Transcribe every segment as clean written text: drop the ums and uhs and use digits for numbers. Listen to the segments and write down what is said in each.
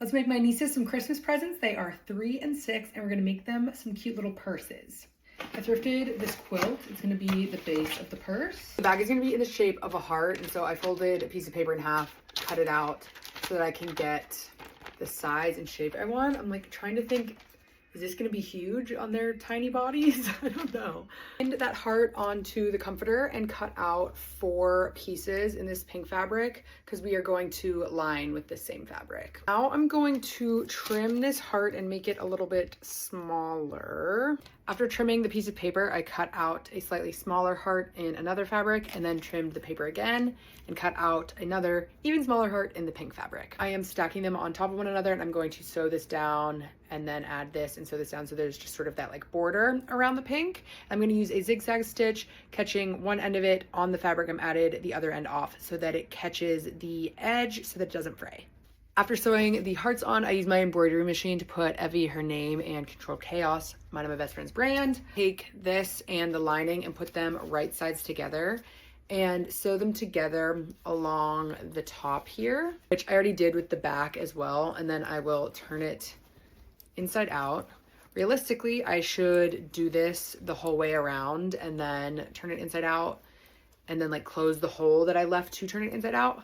Let's make my nieces some Christmas presents. They are 3 and 6, and we're gonna make them some cute little purses. I thrifted this quilt. It's gonna be the base of the purse. The bag is gonna be in the shape of a heart, and so I folded a piece of paper in half, cut it out so that I can get the size and shape I want. I'm like trying to think, is this gonna be huge on their tiny bodies? I don't know. Pinned that heart onto the comforter and cut out 4 pieces in this pink fabric because we are going to line with the same fabric. Now I'm going to trim this heart and make it a little bit smaller. After trimming the piece of paper, I cut out a slightly smaller heart in another fabric and then trimmed the paper again and cut out another even smaller heart in the pink fabric. I am stacking them on top of one another, and I'm going to sew this down and then add this and sew this down so there's just sort of that like border around the pink. I'm going to use a zigzag stitch, catching one end of it on the fabric I'm added, the other end off so that it catches the edge so that it doesn't fray. After sewing the hearts on, I use my embroidery machine to put Evie her name and Controlled Chaos, mine and my best friend's brand. Take this and the lining and put them right sides together and sew them together along the top here, which I already did with the back as well. And then I will turn it inside out. Realistically, I should do this the whole way around and then turn it inside out and then like close the hole that I left to turn it inside out.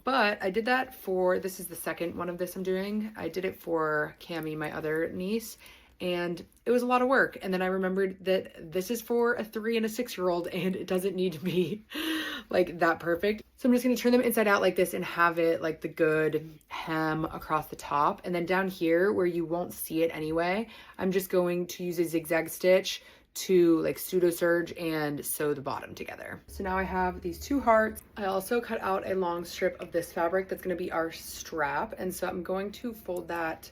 But I did that for, this is the second one of this I'm doing. I did it for Cami, my other niece, and it was a lot of work. And then I remembered that this is for a 3 and a 6-year-old and it doesn't need to be like that perfect. So I'm just gonna turn them inside out like this and have it like the good hem across the top. And then down here where you won't see it anyway, I'm just going to use a zigzag stitch to like pseudo serge and sew the bottom together. So now I have these 2 hearts. I also cut out a long strip of this fabric that's going to be our strap, and so I'm going to fold that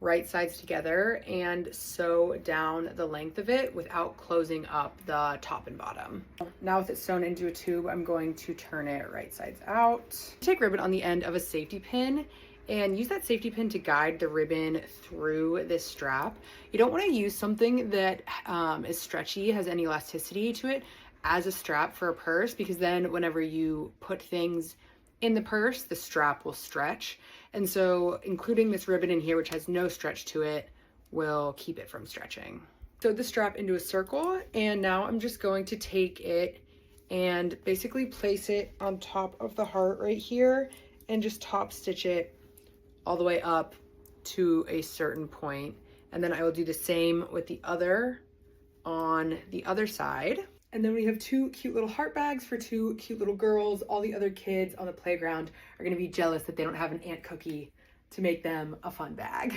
right sides together and sew down the length of it without closing up the top and bottom. Now with it sewn into a tube, I'm going to turn it right sides out. Take ribbon on the end of a safety pin and use that safety pin to guide the ribbon through this strap. You don't want to use something that is stretchy, has any elasticity to it as a strap for a purse, because then whenever you put things in the purse, the strap will stretch. And so including this ribbon in here, which has no stretch to it, will keep it from stretching. Sew the strap into a circle, and now I'm just going to take it and basically place it on top of the heart right here and just top stitch it all the way up to a certain point. And then I will do the same with the other on the other side. And then we have 2 cute little heart bags for 2 cute little girls. All the other kids on the playground are gonna be jealous that they don't have an Aunt Cookie to make them a fun bag.